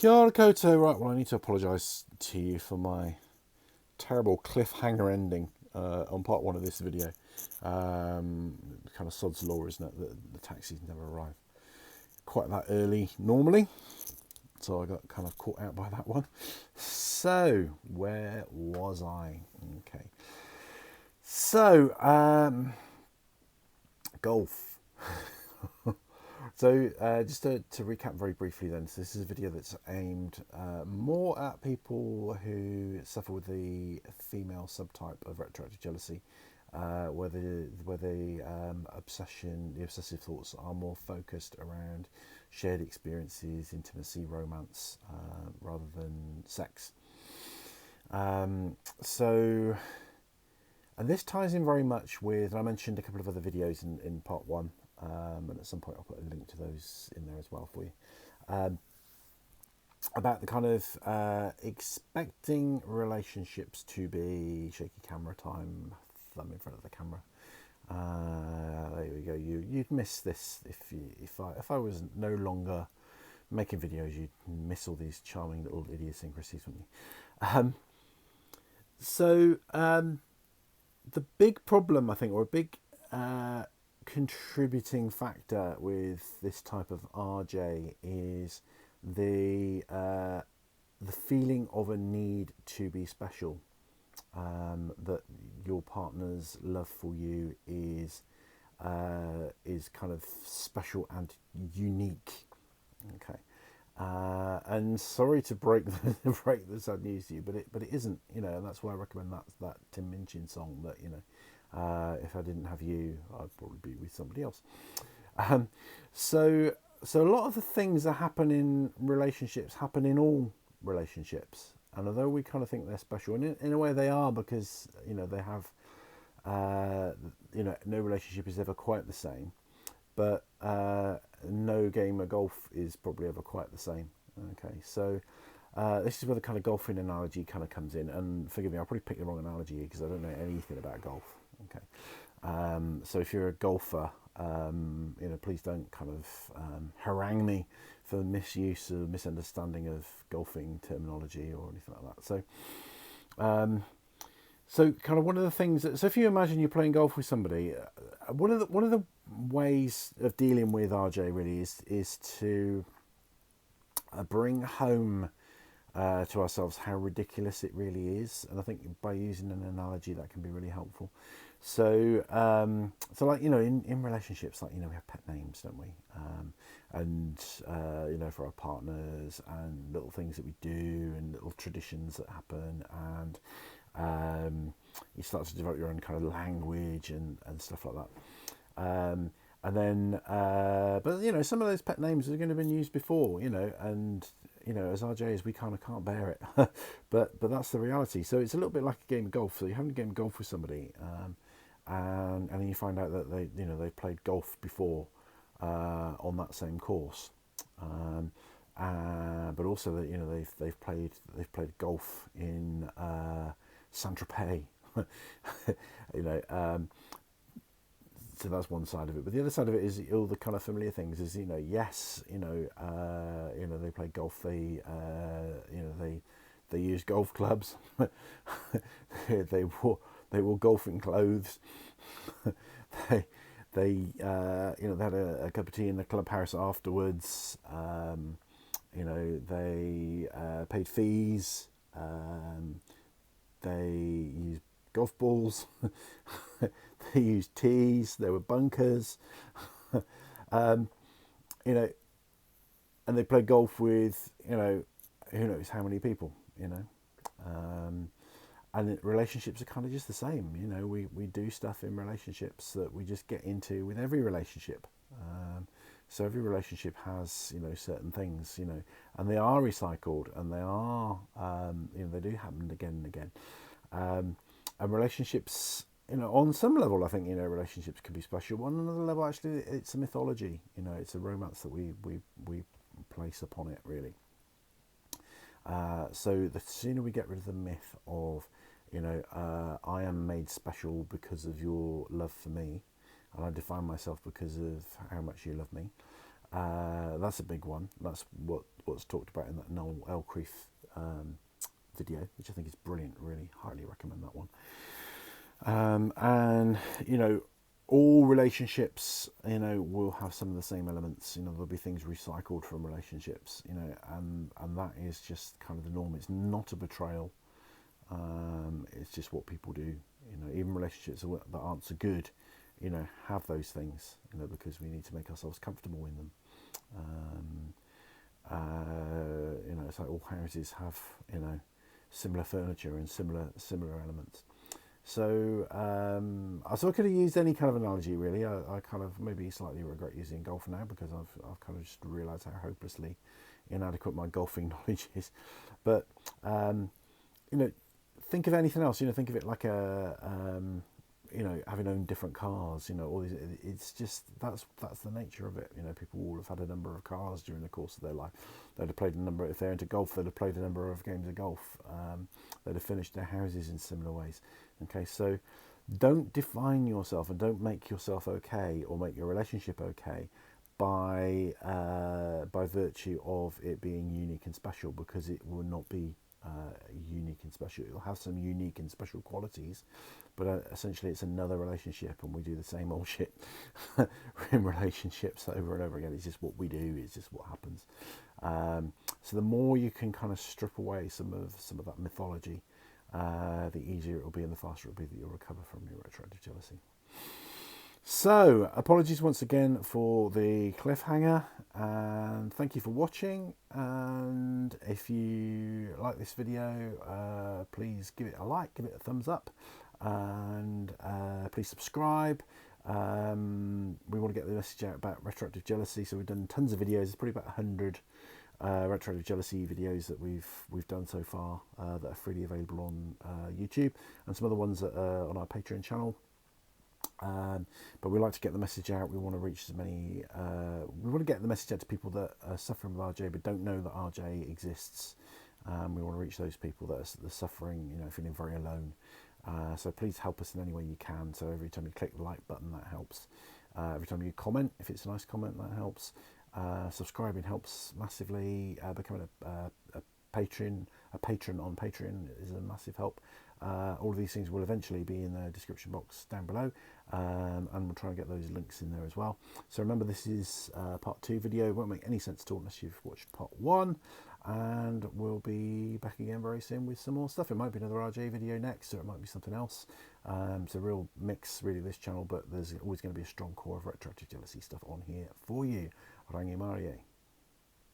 Kia ora koutou. Right, well, I need to apologise to you for my terrible cliffhanger ending on part one of this video. Kind of sod's law, isn't it? The taxis never arrive quite that early normally. So I got kind of caught out by that one. So, where was I? Okay. So, golf. So just to recap very briefly then, so this is a video that's aimed more at people who suffer with the female subtype of retroactive jealousy, where the obsessive thoughts are more focused around shared experiences, intimacy, romance, rather than sex. So, and this ties in very much with, and I mentioned a couple of other videos in part one, and at some point I'll put a link to those in there as well for you, about the kind of expecting relationships to be shaky camera time, thumb in front of the camera. There we go. You'd miss this if I was no longer making videos. You'd miss all these charming little idiosyncrasies, wouldn't you? So the big problem, I think, or a big contributing factor with this type of RJ is the feeling of a need to be special, that your partner's love for you is kind of special and unique. Okay. And sorry to break the sad news to you, but it isn't, and that's why I recommend that Tim Minchin song, that if I didn't have you, I'd probably be with somebody else. So a lot of the things that happen in relationships happen in all relationships, and although we kind of think they're special, and in a way they are, because they have no relationship is ever quite the same, but no game of golf is probably ever quite the same. Okay, so this is where the kind of golfing analogy kind of comes in, and forgive me, I'll probably pick the wrong analogy here because I don't know anything about golf. Okay, so if you're a golfer, please don't kind of harangue me for misuse or misunderstanding of golfing terminology or anything like that. So kind of one of the things so if you imagine you're playing golf with somebody, one of the ways of dealing with RJ really is to bring home to ourselves how ridiculous it really is, and I think by using an analogy that can be really helpful. So like in relationships, like we have pet names, don't we? And for our partners, and little things that we do, and little traditions that happen, and you start to develop your own kind of language and stuff like that. And then, but some of those pet names are going to have been used before, and as RJs, we kind of can't bear it. but that's the reality. So it's a little bit like a game of golf. So you're having a game of golf with somebody, and then you find out that they played golf before on that same course, but also that they've played golf in Saint-Tropez. So that's one side of it, but the other side of it is all the kind of familiar things. Is yes, they play golf. They use golf clubs. they wore golfing clothes. they had a cup of tea in the clubhouse afterwards. They paid fees. They used golf balls. They used tees. There were bunkers. And they played golf with who knows how many people. And relationships are kind of just the same. We do stuff in relationships that we just get into with every relationship. So every relationship has certain things, and they are recycled, and they are they do happen again and again. And relationships, on some level, I think relationships can be special. On another level, actually, it's a mythology. It's a romance that we place upon it, really. So the sooner we get rid of the myth of I am made special because of your love for me, and I define myself because of how much you love me, That's a big one. That's what's talked about in that Noel Elcreath video, which I think is brilliant. Really highly recommend that one. And all relationships, will have some of the same elements. There'll be things recycled from relationships, and that is just kind of the norm. It's not a betrayal. It's just what people do. Even relationships that aren't so good, have those things, because we need to make ourselves comfortable in them. It's like all houses have, similar furniture and similar elements. So, so I could have used any kind of analogy really. I kind of maybe slightly regret using golf now, because I've kind of just realised how hopelessly inadequate my golfing knowledge is. But think of anything else. Think of it like having owned different cars. All these. It's just that's the nature of it. People will have had a number of cars during the course of their life. They'd have played a number. If they're into golf, they'd have played a number of games of golf. They'd have finished their houses in similar ways. Okay, so don't define yourself and don't make yourself okay or make your relationship okay by virtue of it being unique and special, because it will not be unique and special. It'll have some unique and special qualities, but essentially it's another relationship, and we do the same old shit in relationships over and over again. It's just what we do. It's just what happens. So the more you can kind of strip away some of that mythology, the easier it will be and the faster it will be that you'll recover from your retroactive jealousy. So, apologies once again for the cliffhanger, and thank you for watching. And if you like this video, please give it a like, give it a thumbs up, and please subscribe. We want to get the message out about retroactive jealousy, so we've done tons of videos. There's probably about 100 retroactive jealousy videos that we've done so far that are freely available on YouTube, and some other ones that are on our Patreon channel. But we like to get the message out. We want to reach as many. We want to get the message out to people that are suffering with RJ but don't know that RJ exists. We want to reach those people that are suffering, feeling very alone. So please help us in any way you can. So every time you click the like button, that helps. Every time you comment, if it's a nice comment, that helps. Subscribing helps massively. Becoming a patron on Patreon is a massive help. All of these things will eventually be in the description box down below, and we'll try and get those links in there as well. So remember, this is part 2 video. It won't make any sense at all unless you've watched part 1, and we'll be back again very soon with some more stuff. It might be another RJ video next, or it might be something else. It's a real mix really, this channel, but there's always going to be a strong core of retroactive jealousy stuff on here for you. Rangimarie.